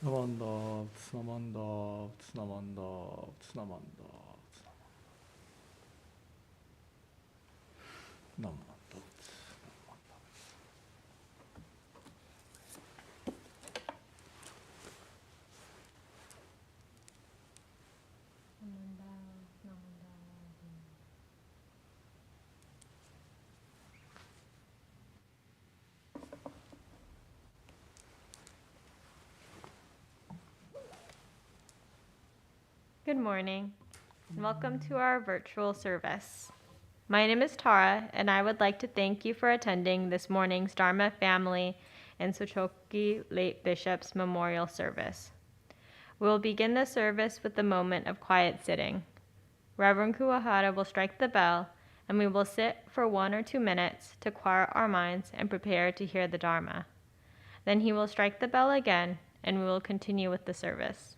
나만다 나만다 나만다 나만다 나만다 Good morning, and welcome to our virtual service. My name is Tara, and I would like to thank you for attending this morning's Dharma Family and Sochoki Late Bishop's Memorial Service. We will begin the service with a moment of quiet sitting. Reverend Kuwahara will strike the bell, and we will sit for 1 or 2 minutes to quiet our minds and prepare to hear the Dharma. Then he will strike the bell again, and we will continue with the service.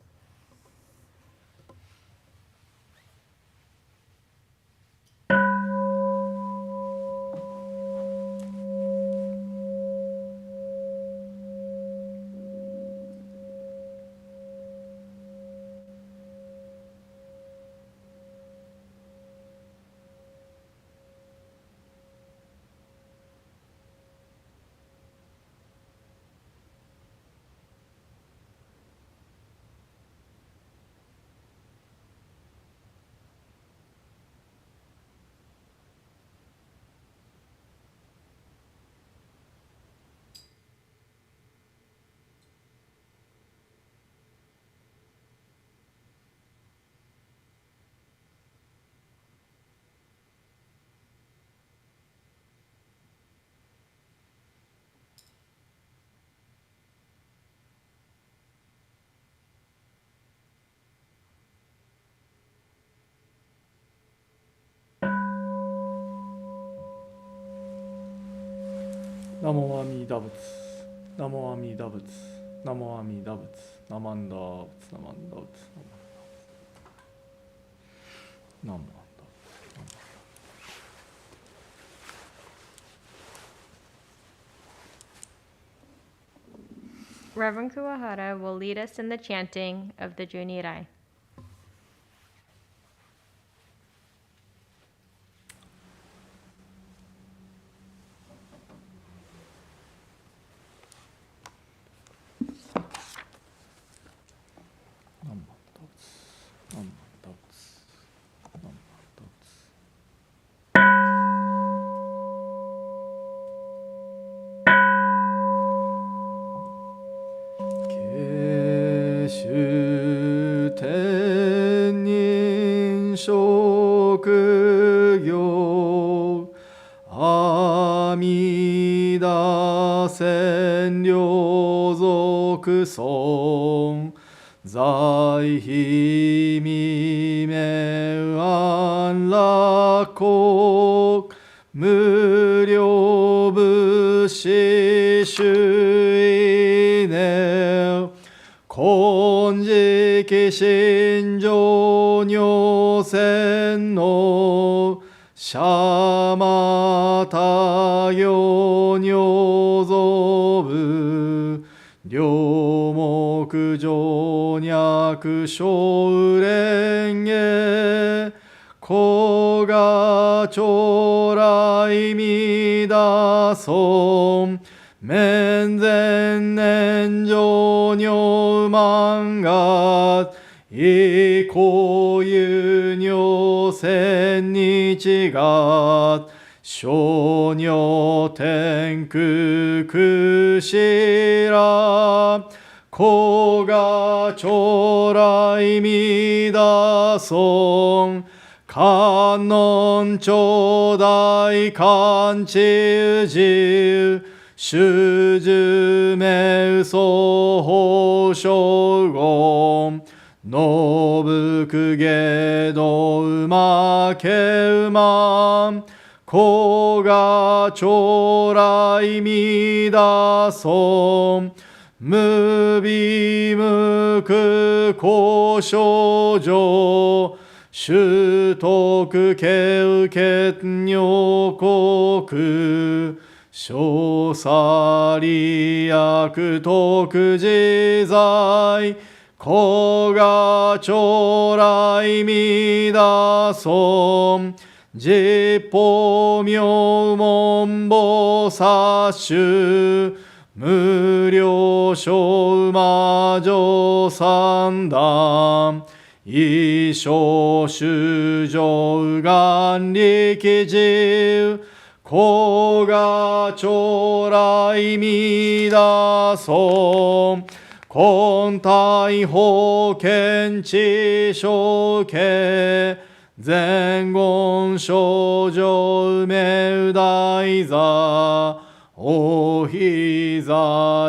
나모 아미다仏 나모 아미다仏 나모 아미다仏 나만다仏 나만다仏 나만다 Reverend Kuwahara will lead us in the chanting of the Junirai. 성在秘名安楽無量物資主意念金色心情如線のシャマタ行如造部両目上脈小蓮華古賀将来弥陀尊面前年上如満月以降有如千日月小如天空くしら古賀将来弥陀尊観音頂戴観知宇宙主寿名相法称言信福下道馬家馬古賀将来弥陀尊無微無空高症状修徳経血尿国小サリ悪徳自在古賀将来弥陀尊実法妙門菩薩衆無量小魔女三段一生衆上願力自古賀将来弥陀尊根体法見地小慶前言少女梅大座お膝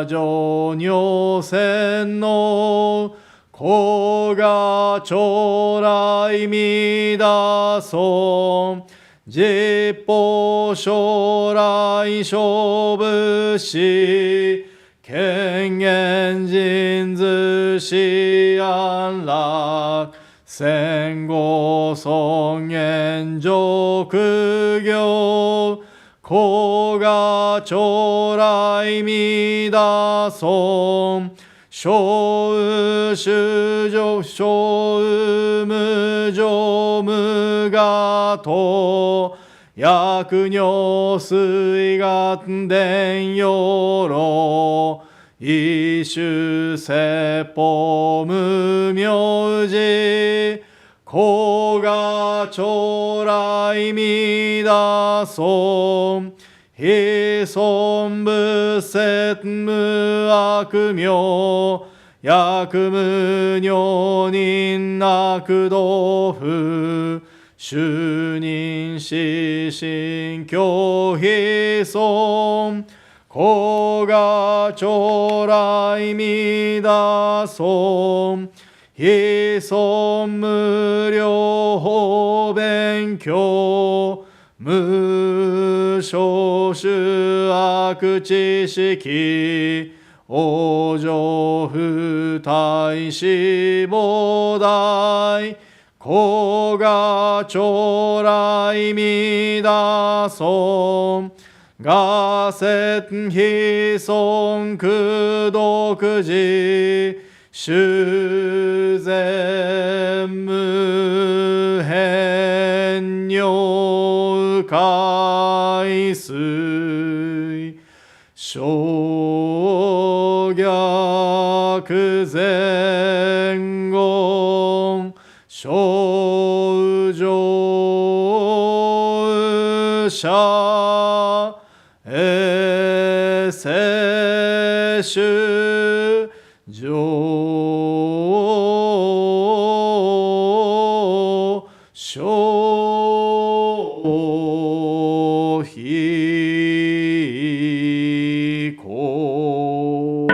上如線の古賀将来弥陀尊実法将来勝負し権限人図師安楽戦後尊厳上行古賀将来弥陀尊小雨衆女小雨無常無我と薬尿水願伝養老一種説法無名寺古賀将来弥陀尊非尊仏説無悪名薬無女人悪道夫主任死神教非尊古賀将来弥陀尊非尊無量法勉強無少種悪知識往生不退死菩提古賀将来弥陀尊我説非尊功徳寺修善無変尿海水小逆前言小上者摂取上小非公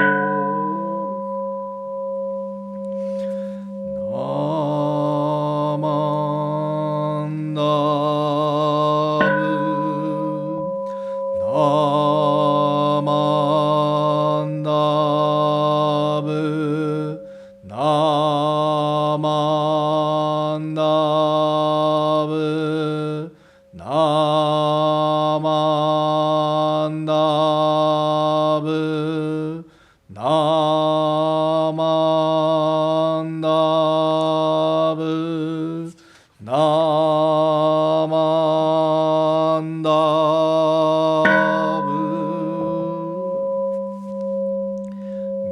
ナマンダブナマンダブナマンダブナマンダブナマンダブナマンダブ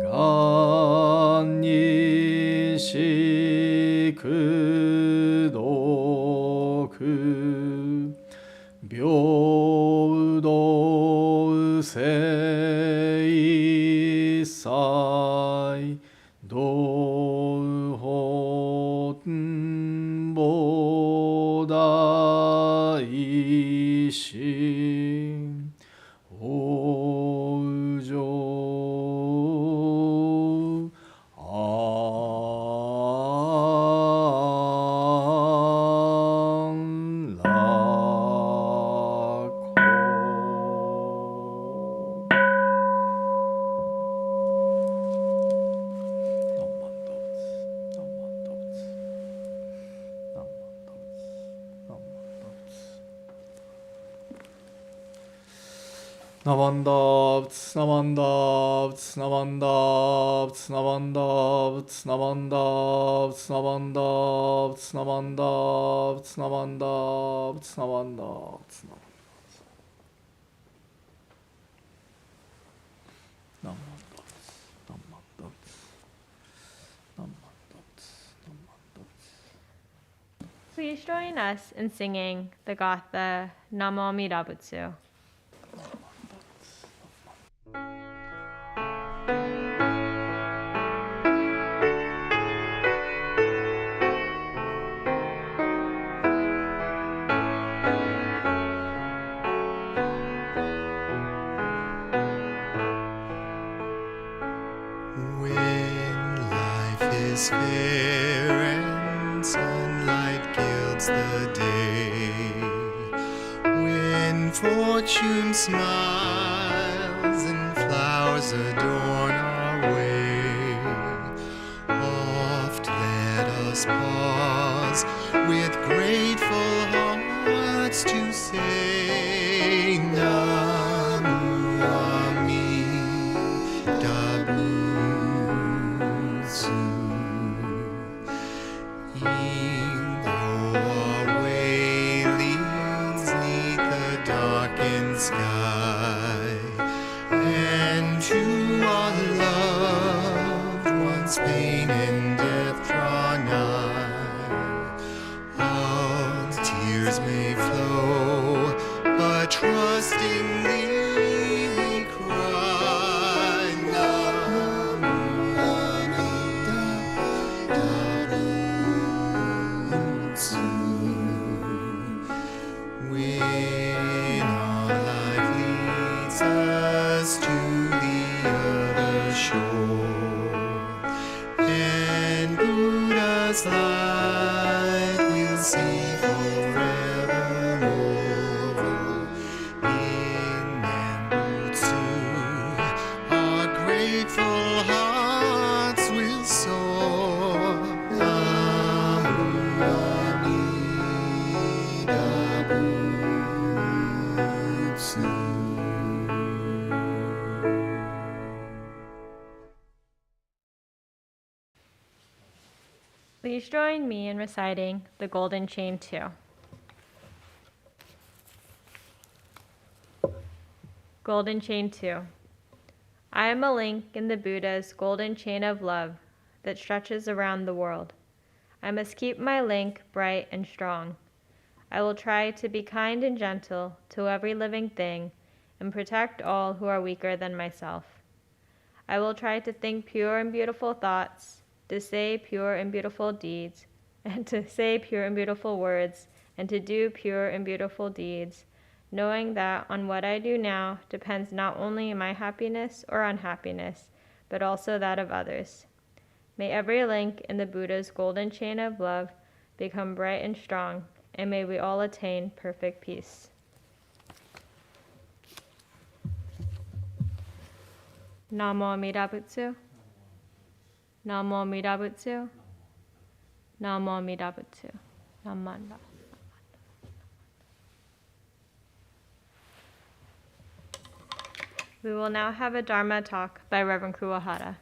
願にしくどく平等聖祭道本菩提心往生安楽 Namandavts, namandavts, namandavts, namandavts, namandavts, namandavts, namandavts, namandavts, namandavts, namandavts, namandavts, namandavts, namandavts. Please join us in singing the Gatha Namo Amida Butsu. When life is fair and sunlight gilds the day, when fortune smiles and flowers adorn our way, oft let us pause with grateful hearts to say Namu Amida Butsu. E'en though our way leads 'neath the darkened sky, and to our loved ones pain and death draw nigh, our tears may flow, but trustingly we cry Namu Amida Butsu. When our life leads us to the other shore, and Buddha's light we'll see forevermore. In Nambutsu, our grateful hearts will soar. Namu Amida Butsu. Please join me in reciting the Golden Chain 2. Golden Chain 2. I am a link in the Buddha's golden chain of love that stretches around the world. I must keep my link bright and strong. I will try to be kind and gentle to every living thing and protect all who are weaker than myself. I will try to think pure and beautiful thoughts, to say pure and beautiful deeds, and to say pure and beautiful words, and to do pure and beautiful deeds, knowing that on what I do now depends not only my happiness or unhappiness, but also that of others. May every link in the Buddha's golden chain of love become bright and strong, and may we all attain perfect peace. Namo Amida Butsu. Namo Amida Butsu. Namo Amida Butsu. Namanda. We will now have a Dharma talk by Reverend Kuwahara.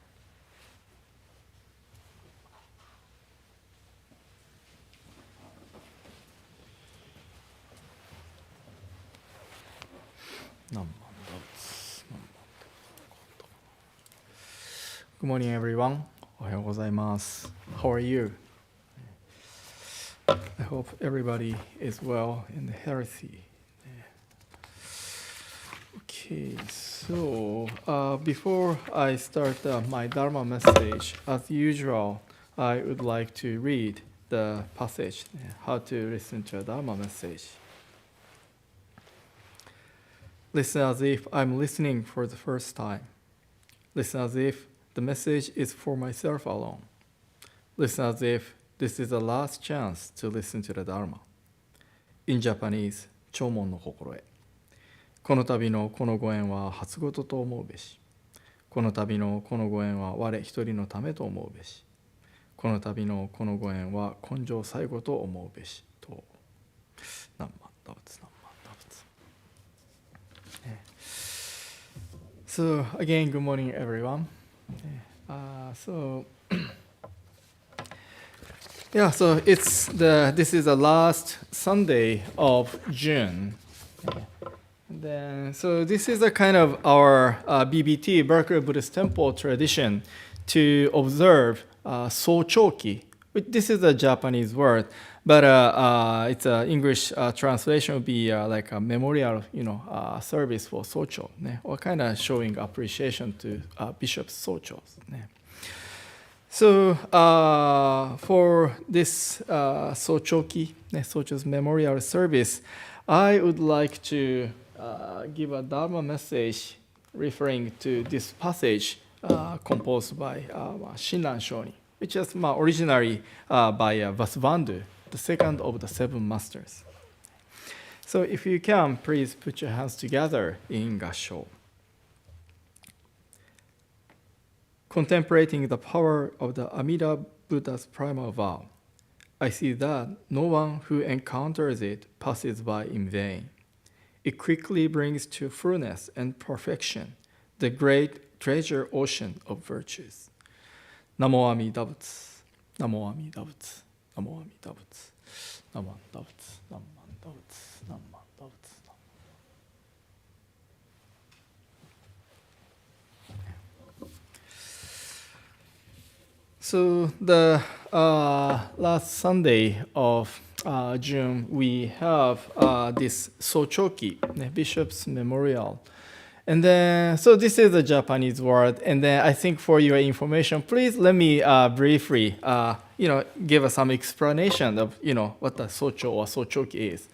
Good morning, everyone. おはようございます。How are you? I hope everybody is well and healthy. Okay, so before I start my Dharma message, as usual, I would like to read the passage, how to listen to a Dharma message. Listen as if I'm listening for the first time. Listen as if the message is for myself alone. Listen as if this is the last chance to listen to the Dharma. In Japanese, 聴聞の心得。この度のこのご縁は初事と思うべし。この度のこのご縁は我一人のためと思うべし。この度のこのご縁は根性最後と思うべし。と。何万打仏、何万打仏。So again, good morning, everyone. So yeah, so this is the last Sunday of June. And then, so this is a kind of our BBT, Berkeley Buddhist Temple tradition to observe Sochoki. This is a Japanese word, but it's English translation would be like a memorial, service for Socho, or kind of showing appreciation to Bishop Sochos. So for this Sochoki, Socho's memorial service, I would like to give a Dharma message referring to this passage composed by Shinran Shoni, which is originally by Vasubandhu, the second of the seven masters. So if you can, please put your hands together in Gassho. Contemplating the power of the Amida Buddha's primal vow, I see that no one who encounters it passes by in vain. It quickly brings to fullness and perfection the great treasure ocean of virtues. Namo Amida Butsu, Namo Amida Butsu, Namo Amida Butsu, Namo Amida Butsu, Namo Amida Butsu, Namo Amida Butsu. So the last Sunday of June, we have this Sochoki, Bishop's Memorial. And then, so this is a Japanese word. And then I think for your information, please let me briefly, give us some explanation of, what the Socho or Sochoki is.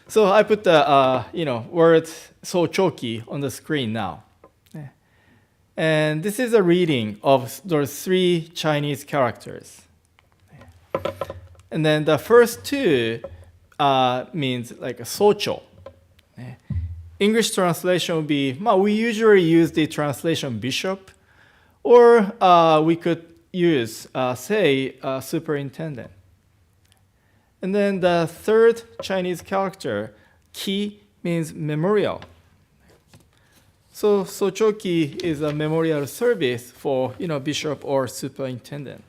So I put the, word Sochoki on the screen now. And this is a reading of those three Chinese characters. And then the first two means like a socho. English translation would be, we usually use the translation bishop, or we could use, superintendent. And then the third Chinese character, ki, means memorial. So Sochoki is a memorial service for bishop or superintendent.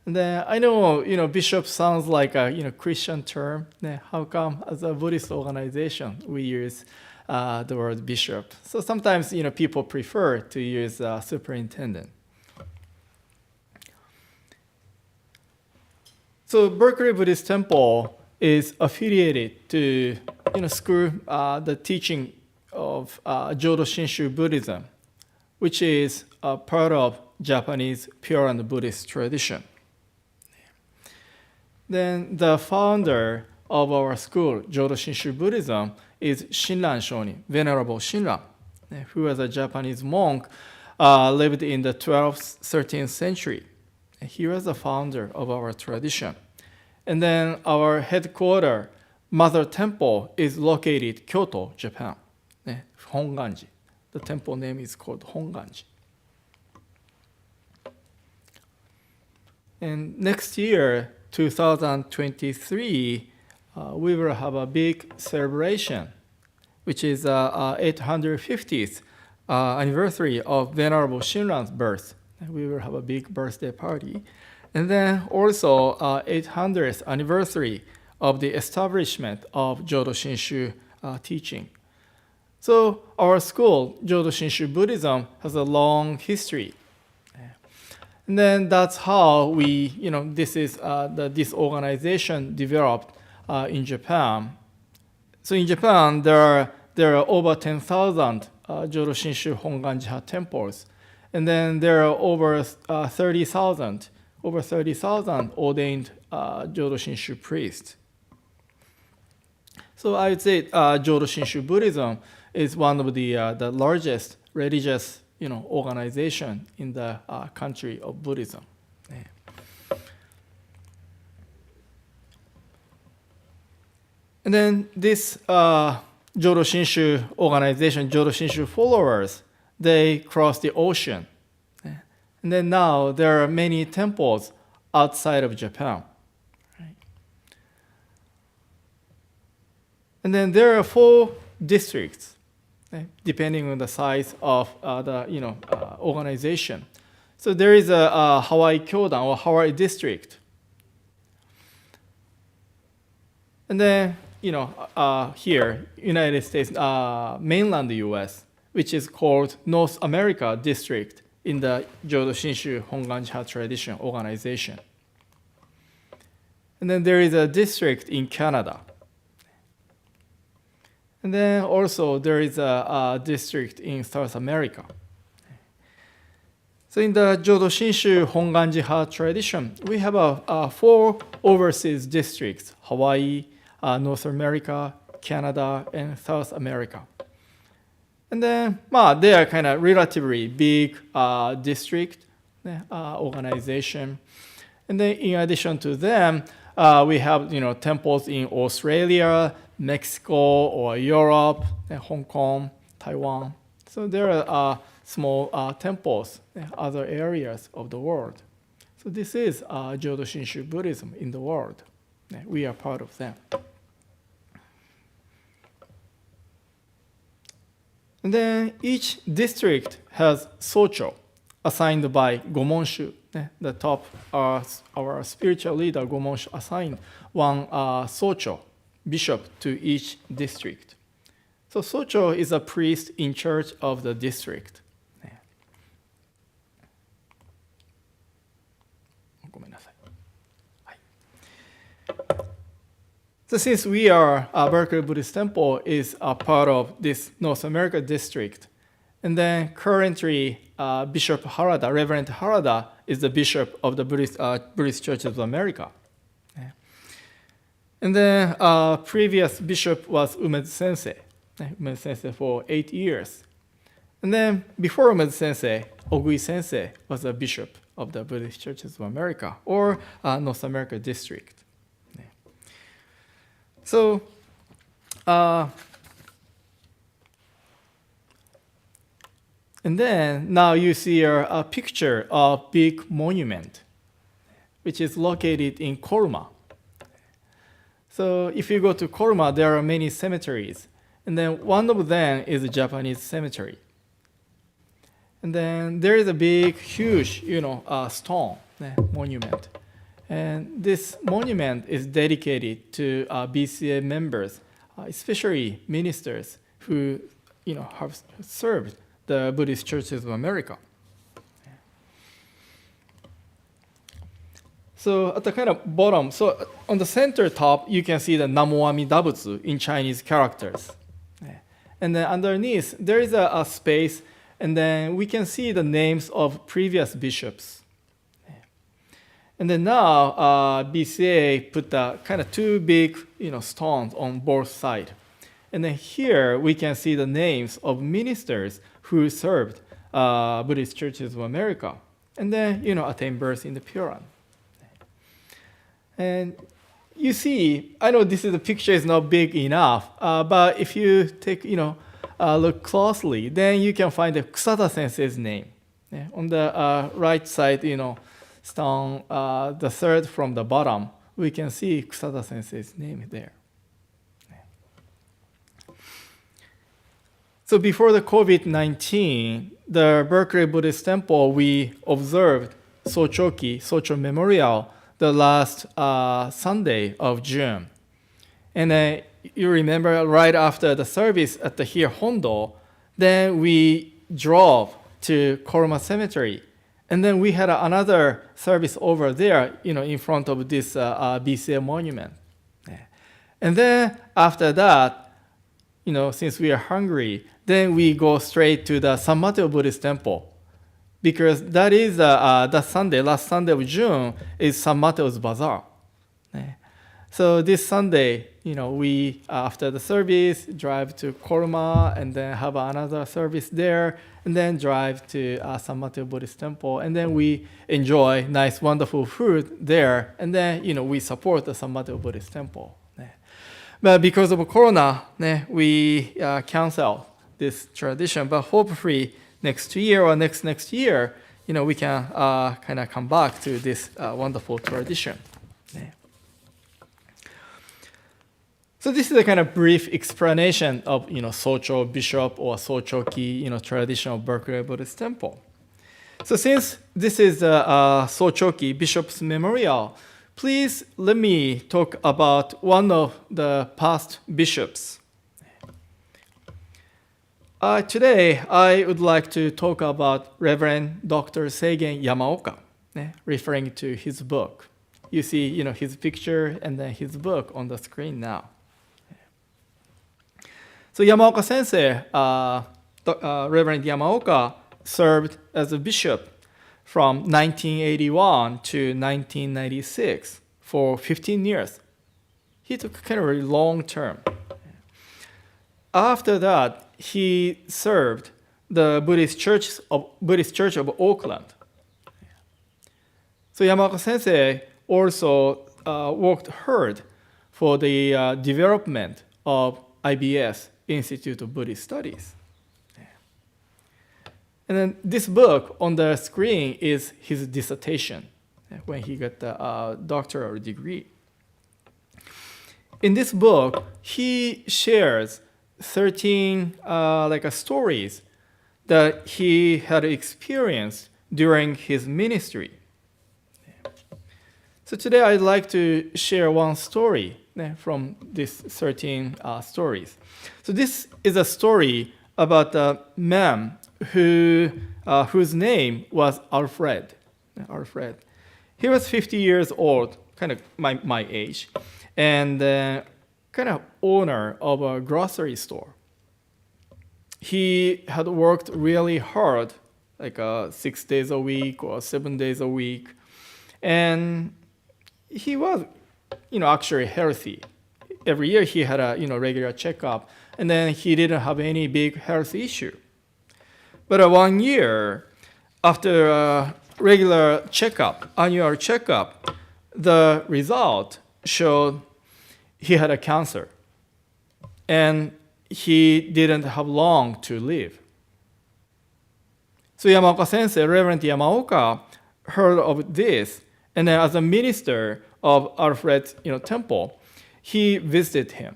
And then I know bishop sounds like a Christian term. How come as a Buddhist organization we use the word bishop? So sometimes people prefer to use superintendent. So Berkeley Buddhist Temple is affiliated to school the teaching of Jodo Shinshu Buddhism, which is a part of Japanese Pure and Buddhist tradition. Then the founder of our school, Jodo Shinshu Buddhism, is Shinran Shoni, Venerable Shinran, who was a Japanese monk, lived in the 12th, 13th century. He was the founder of our tradition. And then our headquarters, Mother Temple, is located in Kyoto, Japan. Honganji. The temple name is called Honganji. And next year, 2023, we will have a big celebration, which is 850th anniversary of Venerable Shinran's birth. We will have a big birthday party. And then also 800th anniversary of the establishment of Jodo Shinshu teaching. So our school, Jodo Shinshu Buddhism, has a long history. And then that's how we, this organization developed in Japan. So in Japan, there are over 10,000 Jodo Shinshu Honganji temples. And then there are over 30,000 ordained Jodo Shinshu priests. So I would say Jodo Shinshu Buddhism is one of the largest religious organization in the country of Buddhism. And then this Jodo Shinshu organization, Jodo Shinshu followers, they cross the ocean. And then now there are many temples outside of Japan. And then there are 4 districts depending on the size of the organization. So there is a Hawaii Kyodan or Hawaii district. And then, here, United States, mainland U.S., which is called North America District in the Jodo Shinshu Honganji-ha tradition organization. And then there is a district in Canada. And then also there is a district in South America. So in the Jodo Shinshu Honganji-ha tradition, we have 4 overseas districts: Hawaii, North America, Canada, and South America. And then they are kind of relatively big district organization. And then in addition to them, we have temples in Australia, Mexico, or Europe, Hong Kong, Taiwan. So there are small temples in other areas of the world. So this is Jodo Shinshu Buddhism in the world. We are part of them. And then each district has socho assigned by Gomonshu. The top, our spiritual leader, Gomonshu, assigned one socho, bishop, to each district. So socho is a priest in charge of the district. So since we are, Berkeley Buddhist Temple is a part of this North America district, and then currently Bishop Harada, Reverend Harada, is the bishop of the Buddhist Churches of America. And then previous bishop was Umezu Sensei, Umezu Sensei for 8 years. And then before Umezu Sensei, Ogui Sensei was a bishop of the Buddhist Churches of America, or North America district. So, and then now you see a picture of big monument, which is located in Koruma. So if you go to Koruma, there are many cemeteries, and then one of them is a Japanese cemetery. And then there is a big, huge, stone monument. And this monument is dedicated to BCA members, especially ministers who, have served the Buddhist Churches of America. So at the kind of bottom, so on the center top, you can see the Namo Amida Butsu in Chinese characters. And then underneath, there is a space, and then we can see the names of previous bishops. And then now BCA put the kind of 2 big stones on both sides. And then here we can see the names of ministers who served Buddhist Churches of America. And then, attained birth in the Pure Land. And you see, I know the picture is not big enough, but if you take, look closely, then you can find the Kusada Sensei's name. On the right side, stone, the third from the bottom, we can see Kusada Sensei's name there. So before the COVID-19, the Berkeley Buddhist Temple, we observed Socho Memorial, the last Sunday of June. And you remember right after the service at the here Hondo, then we drove to Koruma Cemetery. And then we had another service over there, in front of this BCA monument. And then after that, since we are hungry, then we go straight to the San Mateo Buddhist Temple, because that is the Sunday, last Sunday of June, is San Mateo's Bazaar. So this Sunday, we, after the service, drive to Koruma and then have another service there, and then drive to San Mateo Buddhist Temple, and then we enjoy nice, wonderful food there, and then, we support the San Mateo Buddhist Temple. But because of Corona, we cancel this tradition, but hopefully next year or next year, we can kind of come back to this wonderful tradition. So So this is a kind of brief explanation of Socho bishop or Sochoki tradition of Berkeley Buddhist temple. So since this is Sochoki bishop's memorial, please let me talk about one of the past bishops. Today, I would like to talk about Reverend Dr. Seigen Yamaoka, referring to his book. You see, his picture and then his book on the screen now. So Yamaoka Sensei, Reverend Yamaoka, served as a bishop from 1981 to 1996 for 15 years. He took kind of a long term. After that, he served the Buddhist Church of Auckland. So Yamaoka Sensei also worked hard for the development of IBS, Institute of Buddhist Studies. And then this book on the screen is his dissertation when he got the doctoral degree. In this book, he shares 13 stories that he had experienced during his ministry. So today I'd like to share one story from these 13 stories. So this is a story about a man whose name was Alfred. Alfred. He was 50 years old, kind of my age, and kind of owner of a grocery store. He had worked really hard, like 6 days a week or 7 days a week, and he was, actually healthy. Every year he had a regular checkup, and then he didn't have any big health issue. But 1 year after a regular checkup, annual checkup, the result showed he had a cancer, and he didn't have long to live. So Yamaoka Sensei, Reverend Yamaoka, heard of this, and then as a minister of Alfred's temple, he visited him.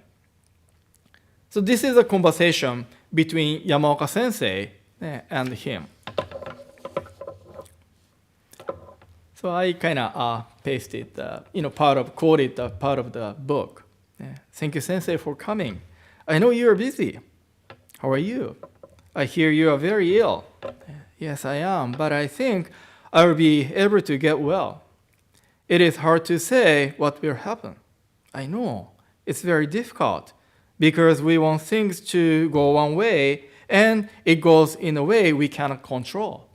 So this is a conversation between Yamaoka Sensei and him. So I kind of pasted, quoted part of the book. Thank you, Sensei, for coming. I know you're busy. How are you? I hear you are very ill. Yes, I am, but I think I will be able to get well. It is hard to say what will happen. I know. It's very difficult because we want things to go one way and it goes in a way we cannot control.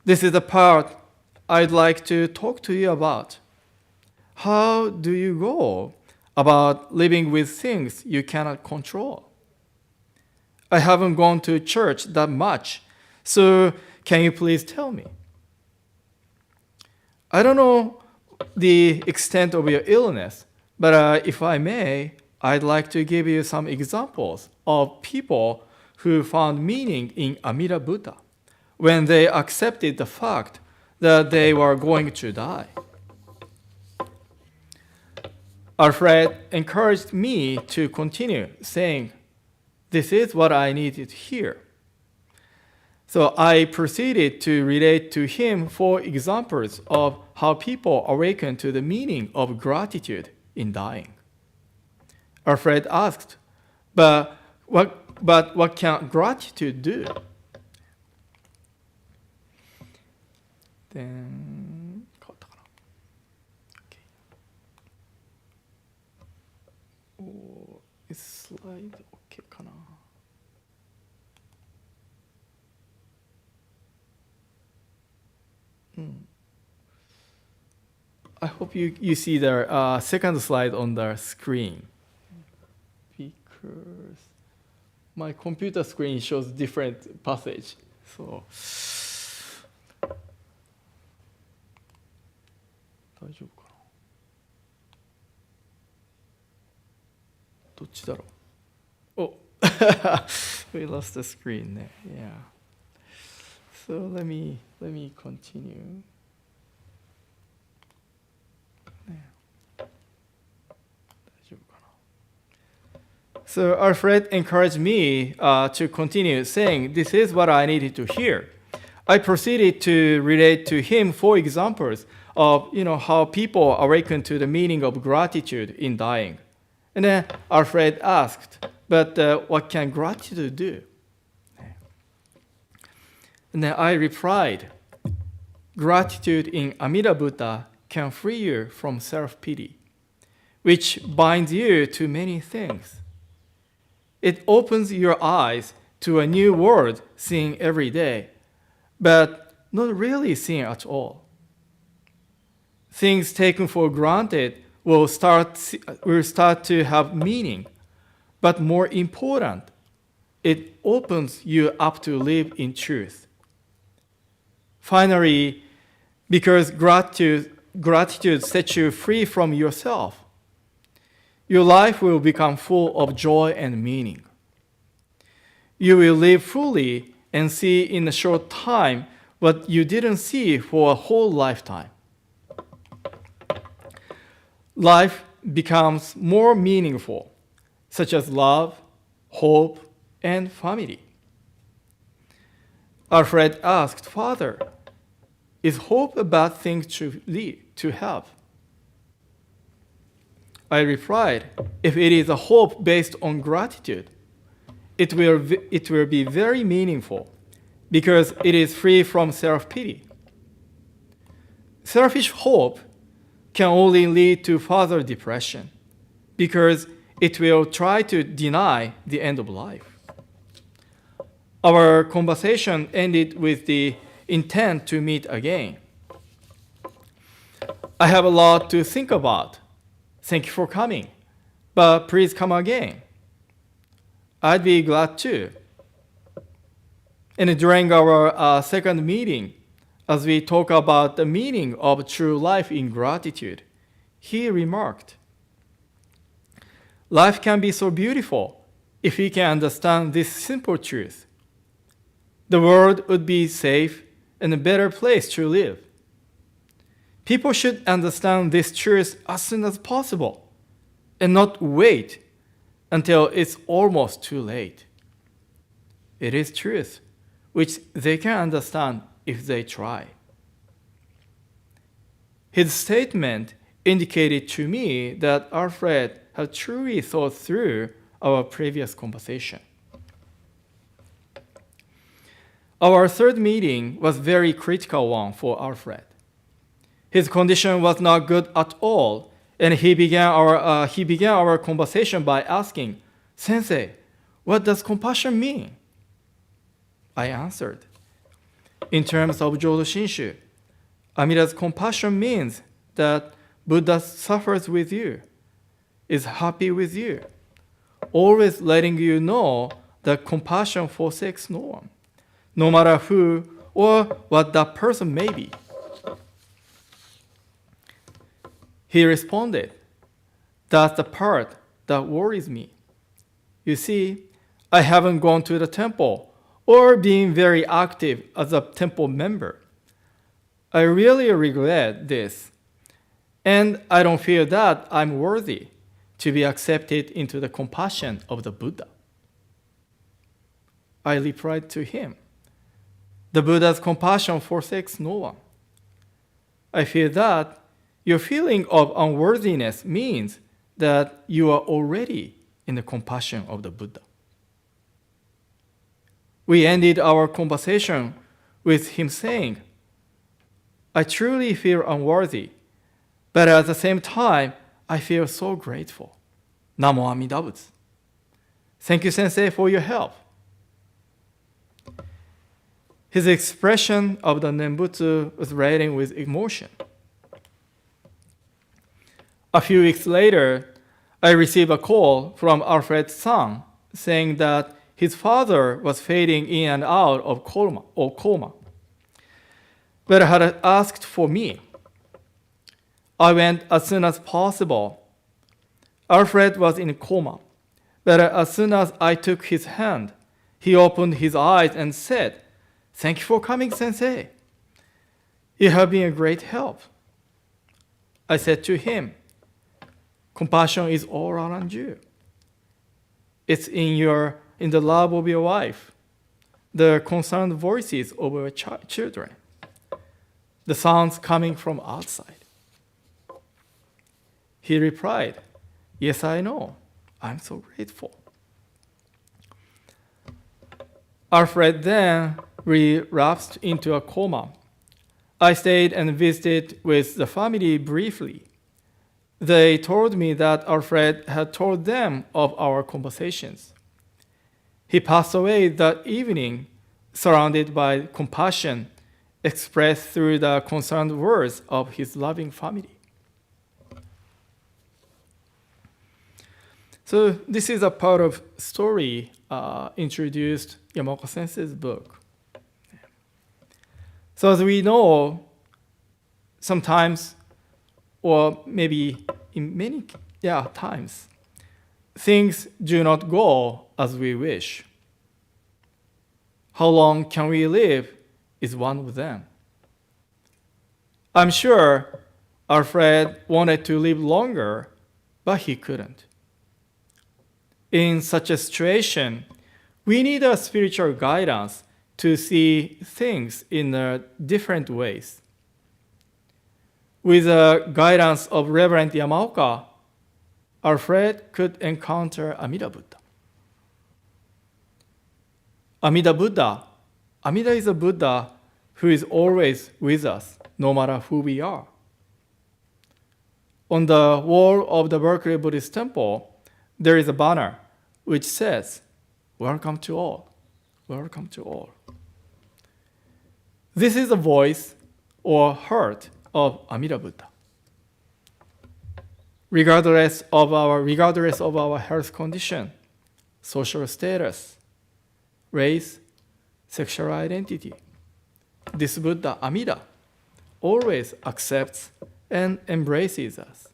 This is the part I'd like to talk to you about. How do you go about living with things you cannot control? I haven't gone to church that much, so can you please tell me? I don't know the extent of your illness, but if I may, I'd like to give you some examples of people who found meaning in Amida Buddha when they accepted the fact that they were going to die. Alfred encouraged me to continue, saying, "This is what I needed to hear." So I proceeded to relate to him 4 examples of how people awaken to the meaning of gratitude in dying. Alfred asked, but what can gratitude do? Then, okay. Oh, is slide okay かな? I hope you see the second slide on the screen. Because my computer screen shows different passage. So, 大丈夫かな? どっちだろう? Oh, we lost the screen there. Yeah. So let me continue. So Alfred encouraged me to continue saying, this is what I needed to hear. I proceeded to relate to him 4 examples of how people awaken to the meaning of gratitude in dying. And then Alfred asked, but what can gratitude do? And then I replied, gratitude in Amida Buddha can free you from self-pity, which binds you to many things. It opens your eyes to a new world seen every day, but not really seen at all. Things taken for granted will start to have meaning, but more important, it opens you up to live in truth. Finally, because gratitude sets you free from yourself, your life will become full of joy and meaning. You will live fully and see in a short time what you didn't see for a whole lifetime. Life becomes more meaningful, such as love, hope, and family. Alfred asked, Father, is hope a bad thing to have? I replied, if it is a hope based on gratitude, it will be very meaningful because it is free from self-pity. Selfish hope can only lead to further depression because it will try to deny the end of life. Our conversation ended with the intent to meet again. I have a lot to think about. Thank you for coming, but please come again. I'd be glad to. And during our second meeting, as we talk about the meaning of true life in gratitude, he remarked, life can be so beautiful if we can understand this simple truth. The world would be safe and a better place to live. People should understand this truth as soon as possible and not wait until it's almost too late. It is truth which they can understand if they try. His statement indicated to me that Alfred had truly thought through our previous conversation. Our third meeting was a very critical one for Alfred. His condition was not good at all, and he began our conversation by asking, Sensei, what does compassion mean? I answered, in terms of Jodo Shinshu, Amida's compassion means that Buddha suffers with you, is happy with you, always letting you know that compassion forsakes no one, no matter who or what that person may be. He responded, that's the part that worries me. You see, I haven't gone to the temple or been very active as a temple member. I really regret this, and I don't feel that I'm worthy to be accepted into the compassion of the Buddha. I replied to him, the Buddha's compassion forsakes no one. I feel that your feeling of unworthiness means that you are already in the compassion of the Buddha. We ended our conversation with him saying, I truly feel unworthy, but at the same time, I feel so grateful. Namo Amida Butsu. Thank you, Sensei, for your help. His expression of the Nembutsu was radiating with emotion. A few weeks later, I received a call from Alfred's son saying that his father was fading in and out of coma, but had asked for me. I went as soon as possible. Alfred was in coma, but as soon as I took his hand, he opened his eyes and said, Thank you for coming, Sensei. You have been a great help. I said to him, compassion is all around you. It's in the love of your wife, the concerned voices of your children, the sounds coming from outside. He replied, "Yes, I know. I'm so grateful." Alfred then relapsed into a coma. I stayed and visited with the family briefly. They told me that Alfred had told them of our conversations. He passed away that evening, surrounded by compassion expressed through the concerned words of his loving family. So this is a part of story introduced Yamaoka Sensei's book. So as we know, sometimes, or maybe in many times, things do not go as we wish. How long can we live is one of them. I'm sure Alfred wanted to live longer, but he couldn't. In such a situation, we need a spiritual guidance to see things in different ways. With the guidance of Reverend Yamaoka, Alfred could encounter Amida Buddha. Amida is a Buddha who is always with us, no matter who we are. On the wall of the Berkeley Buddhist Temple, there is a banner which says, "Welcome to all, welcome to all." This is the voice or heart of Amida Buddha. Regardless of our health condition, social status, race, sexual identity, this Buddha, Amida, always accepts and embraces us,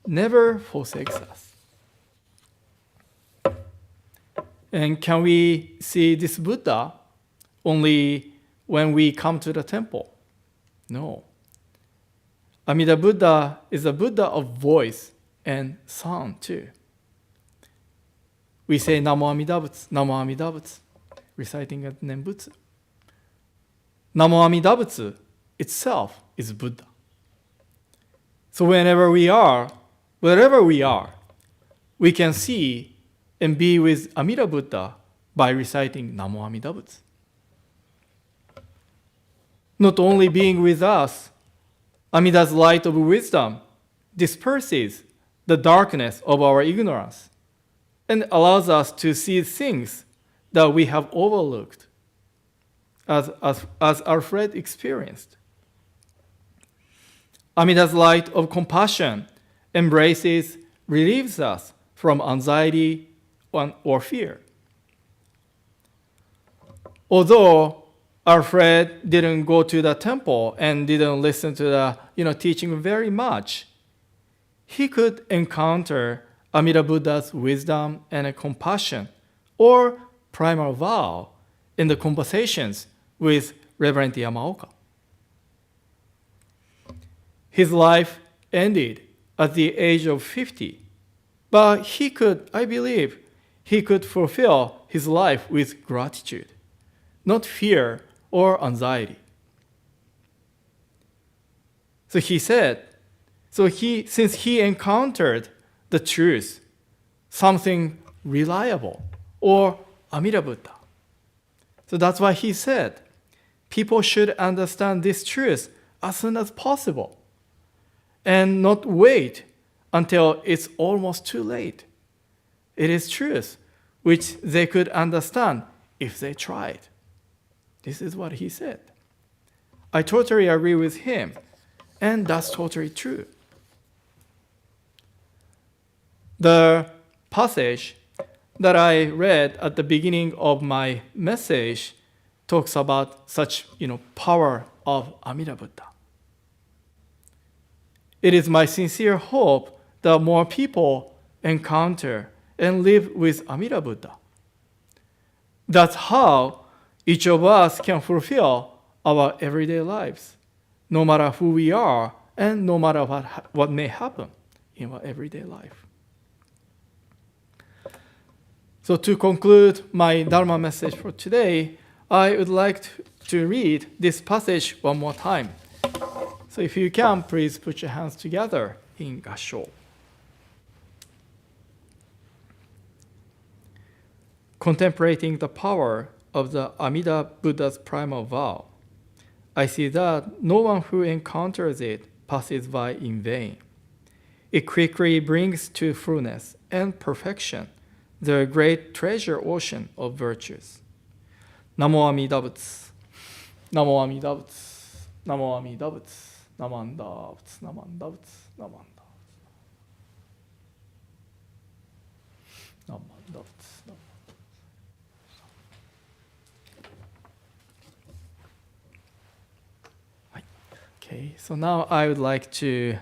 never forsakes us. And can we see this Buddha only when we come to the temple? No. Amida Buddha is a Buddha of voice and sound too. We say Namo Amida Butsu, Namo Amida Butsu, reciting a Nembutsu. Namo Amida Butsu itself is Buddha. So wherever we are, we can see and be with Amida Buddha by reciting Namo Amida Butsu. Not only being with us, Amida's light of wisdom disperses the darkness of our ignorance and allows us to see things that we have overlooked, as Alfred experienced. Amida's light of compassion relieves us from anxiety or fear. Although Alfred didn't go to the temple and didn't listen to the teaching very much, he could encounter Amida Buddha's wisdom and compassion or primal vow in the conversations with Reverend Yamaoka. His life ended at the age of 50, but I believe he could fulfill his life with gratitude, not fear or anxiety. So he said, since he encountered the truth, something reliable, or Amida Buddha. So that's why he said, people should understand this truth as soon as possible and not wait until it's almost too late. It is truth which they could understand if they tried. This is what he said. I totally agree with him, and that's totally true. The passage that I read at the beginning of my message talks about such power of Amida Buddha. It is my sincere hope that more people encounter and live with Amida Buddha. That's how each of us can fulfill our everyday lives, no matter who we are and no matter what may happen in our everyday life. So to conclude my Dharma message for today, I would like to read this passage one more time. So if you can, please put your hands together in Gasho. Contemplating the power of the Amida Buddha's primal vow, I see that no one who encounters it passes by in vain. It quickly brings to fullness and perfection the great treasure ocean of virtues. Namo Amida Butsu. Namo Amida Butsu. Namo Amida Butsu. Namanda Butsu. Namanda Butsu. Namanda Butsu. Namanda Butsu. Okay, so now I would like to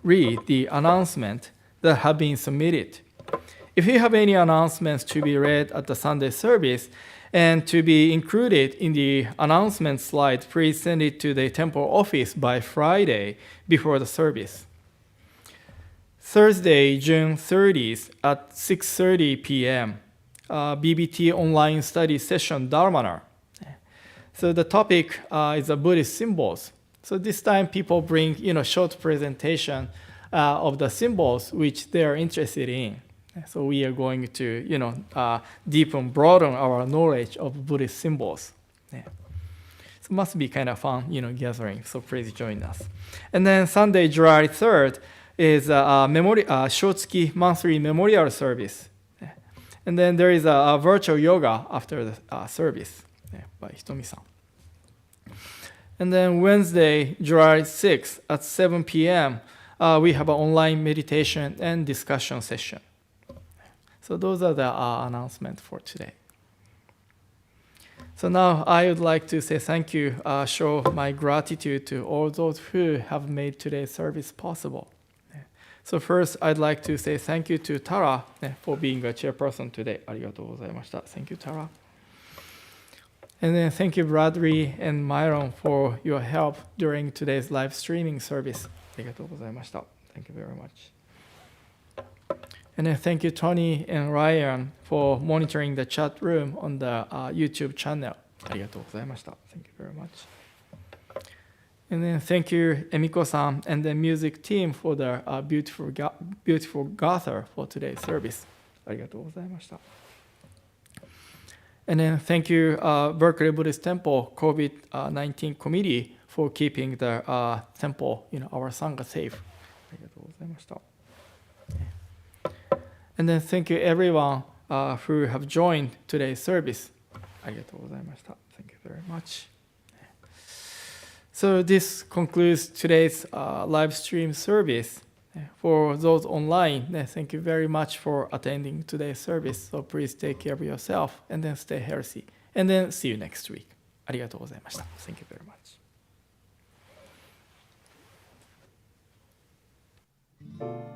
read the announcement that have been submitted. If you have any announcements to be read at the Sunday service and to be included in the announcement slide, please send it to the temple office by Friday before the service. Thursday, June 30th at 6:30 p.m., BBT online study session Dharma. So the topic is the Buddhist symbols. So this time people bring, short presentation of the symbols which they are interested in. So we are going to, deepen, broaden our knowledge of Buddhist symbols. Yeah. So it must be kind of fun, gathering. So please join us. And then Sunday, July 3rd is a Shotsuki monthly memorial service. Yeah. And then there is a virtual yoga after the service by Hitomi-san. And then Wednesday, July 6th at 7 p.m., we have an online meditation and discussion session. So those are the announcements for today. So now I would like to say thank you, show my gratitude to all those who have made today's service possible. So first, I'd like to say thank you to Tara for being a chairperson today. ありがとうございました. Thank you, Tara. And then thank you, Bradley and Myron, for your help during today's live streaming service. ありがとうございました. Thank you very much. And then thank you, Tony and Ryan, for monitoring the chat room on the YouTube channel. ありがとうございました. Thank you very much. And then thank you, Emiko-san and the music team for the beautiful gather for today's service. ありがとうございました. And then thank you, Berkeley Buddhist Temple COVID-19 committee for keeping the temple, our Sangha safe. ありがとうございました. And then thank you everyone who have joined today's service. ありがとうございました. Thank you very much. So this concludes today's live stream service. For those online, thank you very much for attending today's service. So please take care of yourself and then stay healthy. And then see you next week. ありがとうございました. Thank you very much.